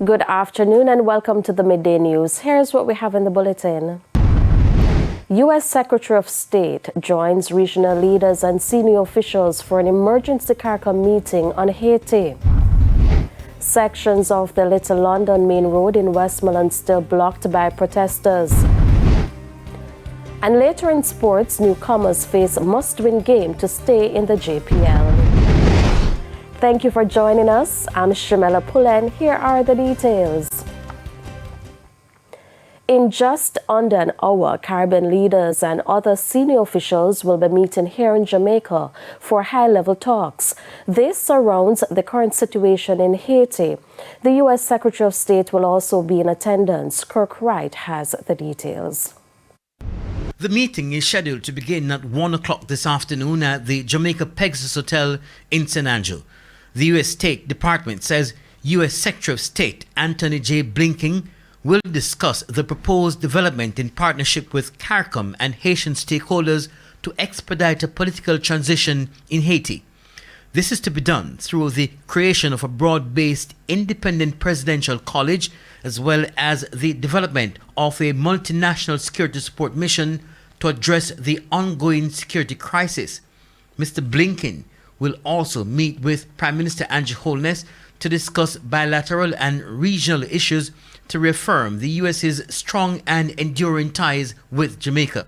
Good afternoon and welcome to the Midday News. Here's what we have in the bulletin. U.S. Secretary of State joins regional leaders and senior officials for an emergency CARICOM meeting on Haiti. Sections of the Little London Main Road in Westmoreland still blocked by protesters. And later in sports, newcomers face must-win game to stay in the JPL. Thank you for joining us. I'm Shamela Pullen. Here are the details. In just under an hour, Caribbean leaders and other senior officials will be meeting here in Jamaica for high-level talks. This surrounds the current situation in Haiti. The U.S. Secretary of State will also be in attendance. Kirk Wright has the details. The meeting is scheduled to begin at 1 o'clock this afternoon at the Jamaica Pegasus Hotel in St. Andrew. The U.S. State Department says U.S. Secretary of State Antony J. Blinken will discuss the proposed development in partnership with CARICOM and Haitian stakeholders to expedite a political transition in Haiti. This is to be done through the creation of a broad-based independent presidential college, as well as the development of a multinational security support mission to address the ongoing security crisis. Mr. Blinken will also meet with Prime Minister Andrew Holness to discuss bilateral and regional issues to reaffirm the U.S.'s strong and enduring ties with Jamaica.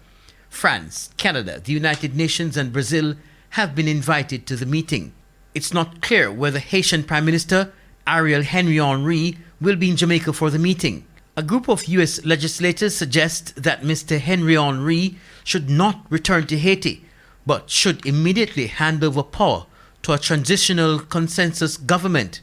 France, Canada, the United Nations and Brazil have been invited to the meeting. It's not clear whether Haitian Prime Minister Ariel Henry Henry will be in Jamaica for the meeting. A group of U.S. legislators suggest that Mr. Henry Henry should not return to Haiti, but should immediately hand over power to a transitional consensus government.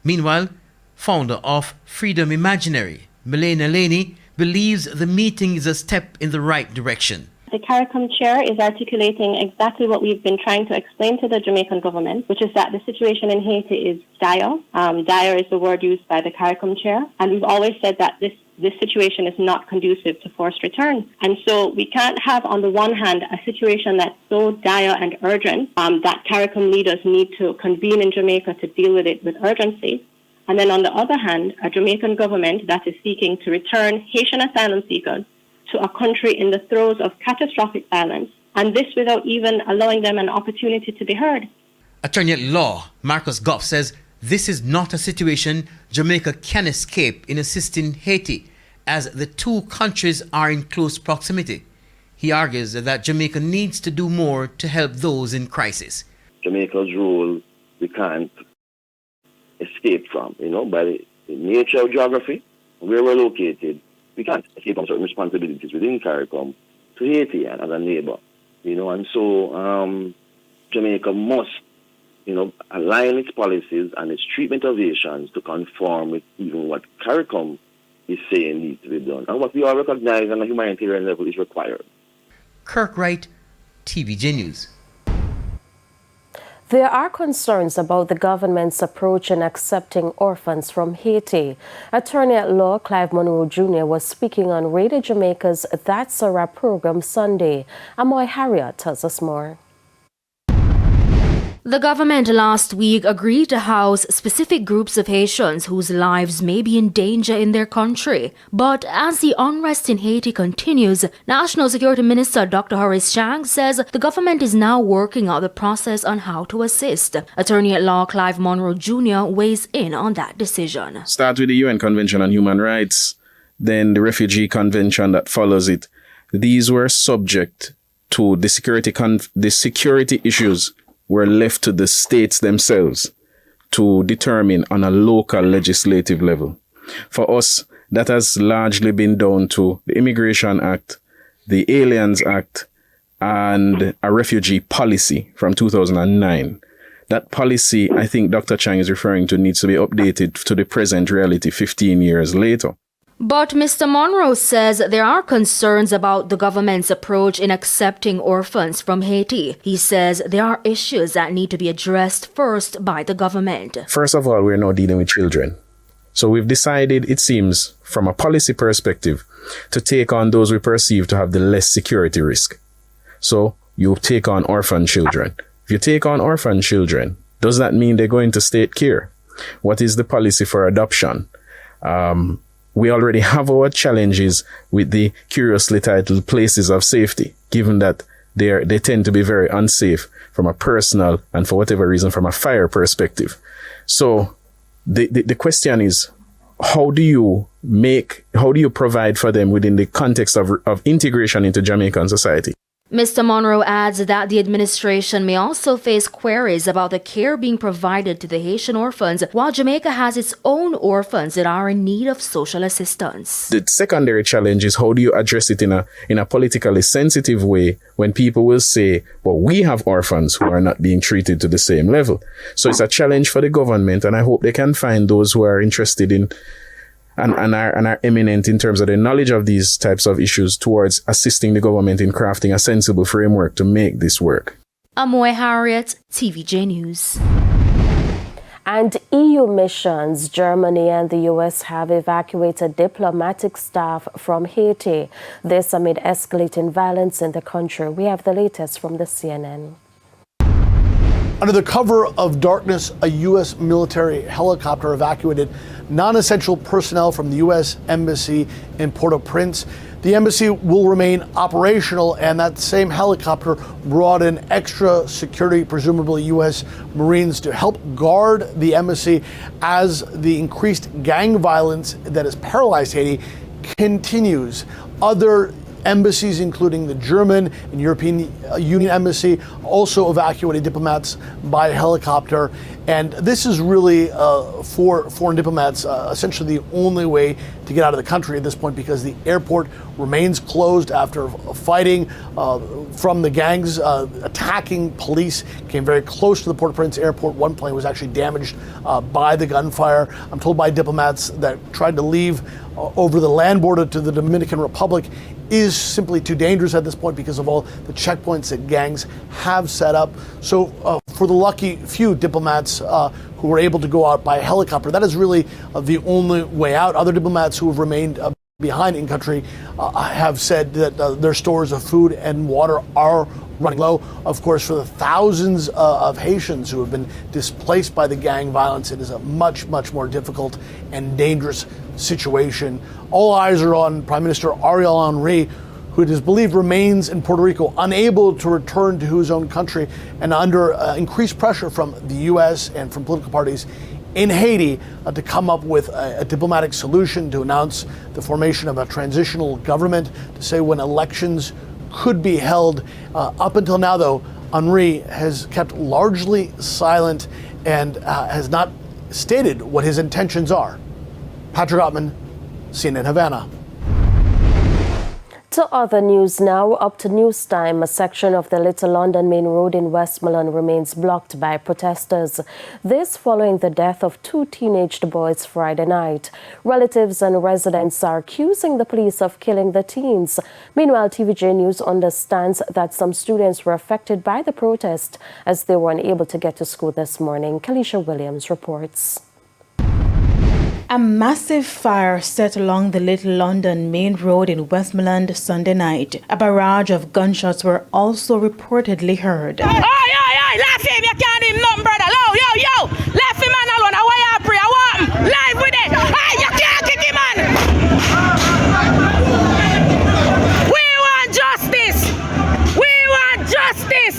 Meanwhile, founder of Freedom Imaginary, Milena Laney, believes the meeting is a step in the right direction. The CARICOM chair is articulating exactly what we've been trying to explain to the Jamaican government, which is that the situation in Haiti is dire. Dire is the word used by the CARICOM chair. And we've always said that this situation is not conducive to forced return. And so we can't have, on the one hand, a situation that's so dire and urgent that CARICOM leaders need to convene in Jamaica to deal with it with urgency. And then on the other hand, a Jamaican government that is seeking to return Haitian asylum seekers to a country in the throes of catastrophic violence, and this without even allowing them an opportunity to be heard. Attorney at Law Marcus Goff says this is not a situation Jamaica can escape in assisting Haiti, as the two countries are in close proximity. He argues that Jamaica needs to do more to help those in crisis. Jamaica's role we can't escape from, by the nature of geography, where we're located. We can't escape from certain responsibilities within CARICOM to Haiti and as a neighbor, and so Jamaica must, align its policies and its treatment of Haitians to conform with even what CARICOM is saying needs to be done. And what we all recognize on a humanitarian level is required. Kirk Wright, TVJ News. There are concerns about the government's approach in accepting orphans from Haiti. Attorney at Law Clive Monroe Jr. was speaking on Radio Jamaica's That's a Wrap program Sunday. Amoy Harriet tells us more. The government last week agreed to house specific groups of Haitians whose lives may be in danger in their country. But as the unrest in Haiti continues, National Security Minister Dr. Horace Chang says the government is now working out the process on how to assist. Attorney at Law Clive Monroe Jr. weighs in on that decision. Start with the UN Convention on Human Rights, then the Refugee Convention that follows it. These were subject to the security issues were left to the states themselves to determine on a local legislative level. For us, that has largely been down to the Immigration Act, the Aliens Act, and a refugee policy from 2009. That policy, I think Dr. Chang is referring to, needs to be updated to the present reality 15 years later. But Mr. Monroe says there are concerns about the government's approach in accepting orphans from Haiti. He says there are issues that need to be addressed first by the government. First of all, we're now dealing with children. So we've decided, it seems, from a policy perspective, to take on those we perceive to have the less security risk. So you take on orphan children. If you take on orphan children, does that mean they're going to state care? What is the policy for adoption? We already have our challenges with the curiously titled places of safety, given that they tend to be very unsafe from a personal and, for whatever reason, from a fire perspective. So the question is, how do you provide for them within the context of integration into Jamaican society? Mr. Monroe adds that the administration may also face queries about the care being provided to the Haitian orphans, while Jamaica has its own orphans that are in need of social assistance. The secondary challenge is, how do you address it in a politically sensitive way when people will say, well, we have orphans who are not being treated to the same level. So it's a challenge for the government, and I hope they can find those who are interested in and are eminent in terms of their knowledge of these types of issues towards assisting the government in crafting a sensible framework to make this work. Amoy Harriet, TVJ News. And EU missions, Germany and the US have evacuated diplomatic staff from Haiti. This amid escalating violence in the country. We have the latest from the CNN. Under the cover of darkness, a U.S. military helicopter evacuated non-essential personnel from the U.S. Embassy in Port-au-Prince. The embassy will remain operational, and that same helicopter brought in extra security, presumably U.S. Marines, to help guard the embassy as the increased gang violence that has paralyzed Haiti continues. Other embassies, including the German and European Union embassy, also evacuated diplomats by helicopter. And this is really, for foreign diplomats, essentially the only way to get out of the country at this point, because the airport remains closed after fighting from the gangs attacking police. Came very close to the Port-au-Prince airport. One plane was actually damaged by the gunfire. I'm told by diplomats that tried to leave over the land border to the Dominican Republic is simply too dangerous at this point because of all the checkpoints that gangs have set up. So for the lucky few diplomats who were able to go out by helicopter, that is really the only way out. Other diplomats who have remained behind in country have said that their stores of food and water are running low. Of course, for the thousands of Haitians who have been displaced by the gang violence, it is a much, much more difficult and dangerous situation. All eyes are on Prime Minister Ariel Henry, who it is believed remains in Puerto Rico, unable to return to his own country, and under increased pressure from the U.S. and from political parties in Haiti to come up with a diplomatic solution, to announce the formation of a transitional government, to say when elections could be held. Up until now, though, Henry has kept largely silent and has not stated what his intentions are. Patrick Ottman, CNN Havana. To other news now, up to news time, a section of the Little London Main Road in Westmoreland remains blocked by protesters. This following the death of two teenaged boys Friday night. Relatives and residents are accusing the police of killing the teens. Meanwhile, TVJ News understands that some students were affected by the protest as they were unable to get to school this morning. Kalisha Williams reports. A massive fire set along the Little London Main Road in Westmoreland Sunday night. A barrage of gunshots were also reportedly heard. Left him, you can't do nothing, brother. Yo, left him man alone. I want you to pray. I want him live with it. Hey, you can't kick him, man. We want justice. We want justice.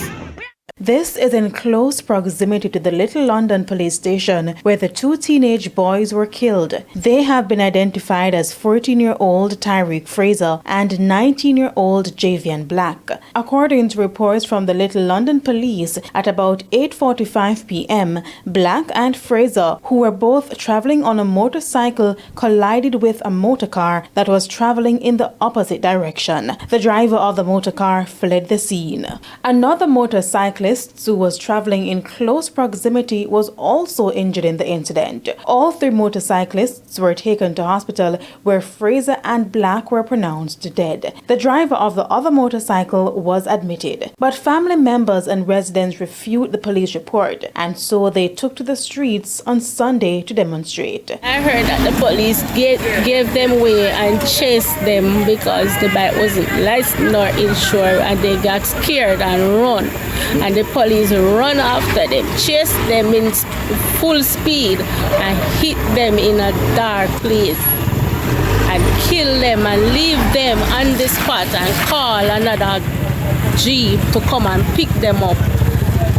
This is in close proximity to the Little London police station where the two teenage boys were killed. They have been identified as 14-year-old Tyreek Fraser and 19-year-old Javian Black. According to reports from the Little London police, at about 8:45 p.m., Black and Fraser, who were both traveling on a motorcycle, collided with a motorcar that was traveling in the opposite direction. The driver of the motorcar fled the scene. Another motorcyclist who was traveling in close proximity was also injured in the incident. All three motorcyclists were taken to hospital where Fraser and Black were pronounced dead. The driver of the other motorcycle was admitted, but family members and residents refute the police report, and so they took to the streets on Sunday to demonstrate. I heard that the police gave them away and chased them because the bike wasn't licensed nor insured, and they got scared and run. And the police police run after them, chase them in full speed and hit them in a dark place and kill them and leave them on the spot and call another jeep to come and pick them up.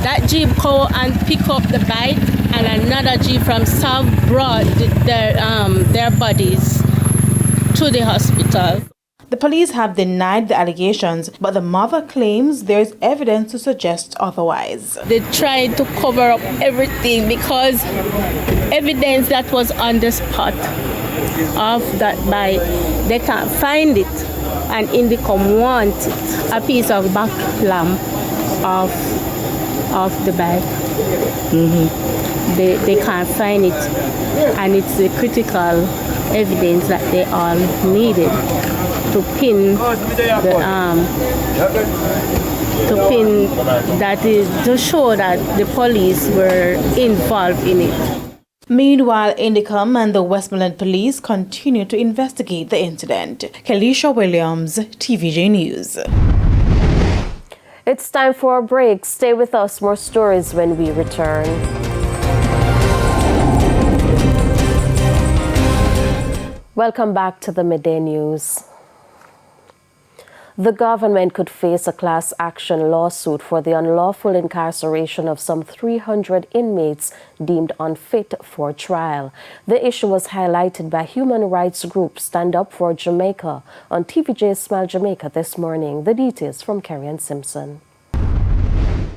That jeep go and pick up the bike, and another jeep from South brought their bodies to the hospital. The police have denied the allegations, but the mother claims there is evidence to suggest otherwise. They tried to cover up everything because evidence that was on the spot of that bike, they can't find it, and Indicom wants a piece of back lamp of the bike. They can't find it, and it's the critical evidence that they all needed to pin to show that the police were involved in it. Meanwhile, Indicom and the Westmoreland Police continue to investigate the incident. Kelisha Williams, TVJ News. It's time for a break. Stay with us. More stories when we return. Welcome back to the Midday News. The government could face a class action lawsuit for the unlawful incarceration of some 300 inmates deemed unfit for trial. The issue was highlighted by human rights group Stand Up for Jamaica on TVJ Smile Jamaica this morning. The details from Carrie Simpson.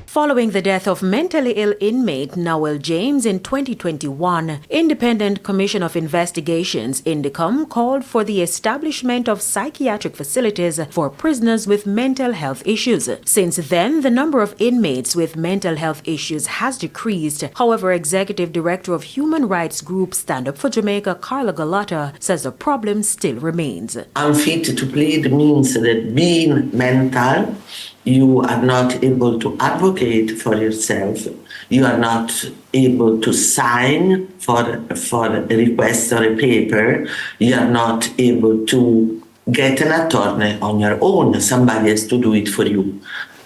Following the death of mentally ill inmate Noel James in 2021, Independent Commission of Investigations Indicom called for the establishment of psychiatric facilities for prisoners with mental health issues. Since then, the number of inmates with mental health issues has decreased. However, Executive Director of Human Rights Group Stand Up for Jamaica, Carla Galata, says the problem still remains. Unfit to plead means that being mental, you are not able to advocate for yourself. You are not able to sign for a request or a paper. You are not able to get an attorney on your own. Somebody has to do it for you.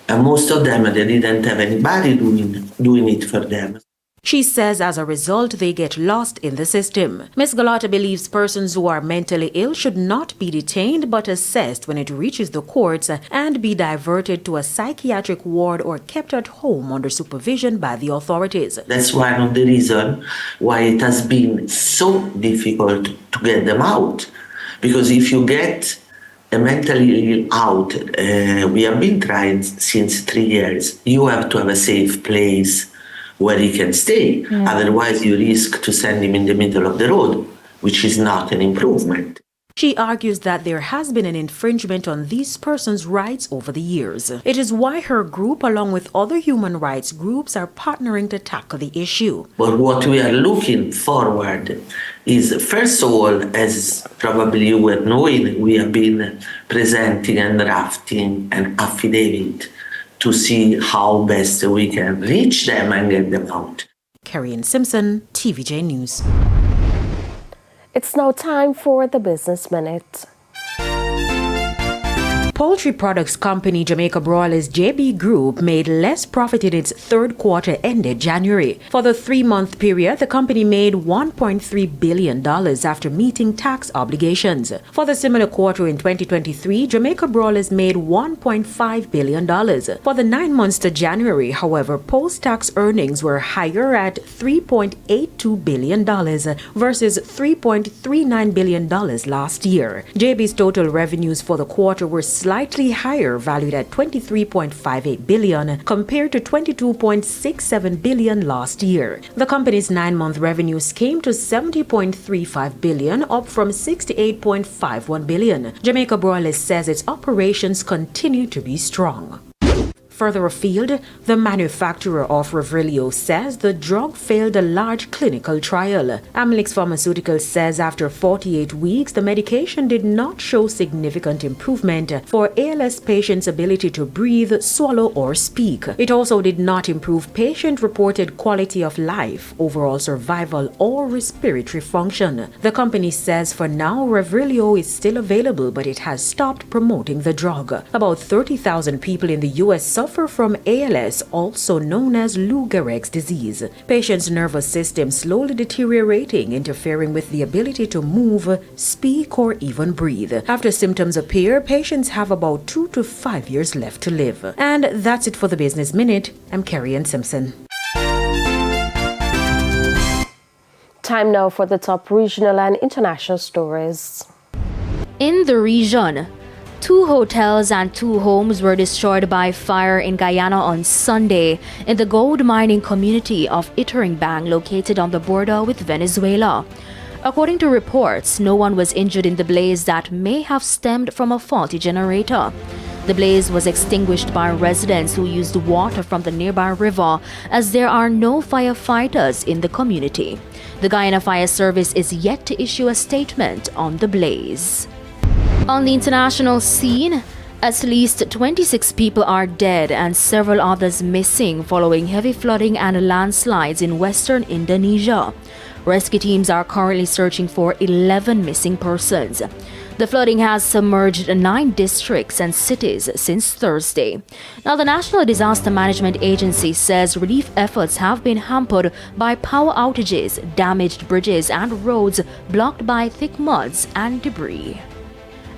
And most of them, they didn't have anybody doing it for them. She says as a result, they get lost in the system. Ms. Galata believes persons who are mentally ill should not be detained but assessed when it reaches the courts and be diverted to a psychiatric ward or kept at home under supervision by the authorities. That's one of the reasons why it has been so difficult to get them out. Because if you get a mentally ill out, we have been trying since 3 years, you have to have a safe place where he can stay. Yeah. Otherwise, you risk to send him in the middle of the road, which is not an improvement. She argues that there has been an infringement on these persons' rights over the years. It is why her group, along with other human rights groups, are partnering to tackle the issue. But what we are looking forward is, first of all, as probably you were knowing, we have been presenting and drafting an affidavit to see how best we can reach them and get them out. Carrie Simpson, TVJ News. It's now time for the Business Minute. Poultry products company Jamaica Broilers JB Group made less profit in its third quarter ended January. For the 3-month period, the company made $1.3 billion after meeting tax obligations. For the similar quarter in 2023, Jamaica Broilers made $1.5 billion. For the 9 months to January, however, post-tax earnings were higher at $3.82 billion versus $3.39 billion last year. JB's total revenues for the quarter were slightly higher, valued at $23.58 billion compared to $22.67 billion last year. The company's 9-month revenues came to $70.35 billion, up from $68.51 billion. Jamaica Broilers says its operations continue to be strong. Further afield, the manufacturer of Revrilio says the drug failed a large clinical trial. Amylyx Pharmaceuticals says after 48 weeks, the medication did not show significant improvement for ALS patients' ability to breathe, swallow, or speak. It also did not improve patient-reported quality of life, overall survival, or respiratory function. The company says for now, Revrilio is still available, but it has stopped promoting the drug. About 30,000 people in the U.S. suffer suffer from ALS, also known as Lou Gehrig's disease. Patients' nervous system slowly deteriorating, interfering with the ability to move, speak, or even breathe. After symptoms appear, patients have about 2 to 5 years left to live. And that's it for the Business Minute. I'm Carrie Ann Simpson. Time now for the top regional and international stories. In the region, 2 hotels and 2 homes were destroyed by fire in Guyana on Sunday in the gold mining community of Iterengbang, located on the border with Venezuela. According to reports, no one was injured in the blaze that may have stemmed from a faulty generator. The blaze was extinguished by residents who used water from the nearby river, as there are no firefighters in the community. The Guyana Fire Service is yet to issue a statement on the blaze. On the international scene, at least 26 people are dead and several others missing following heavy flooding and landslides in western Indonesia. Rescue teams are currently searching for 11 missing persons. The flooding has submerged 9 districts and cities since Thursday. Now, the National Disaster Management Agency says relief efforts have been hampered by power outages, damaged bridges, and roads blocked by thick muds and debris.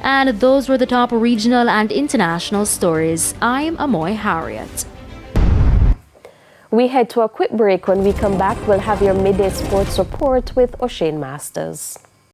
And those were the top regional and international stories. I'm Amoy Harriet. We head to a quick break. When we come back, we'll have your midday sports report with O'Shane Masters.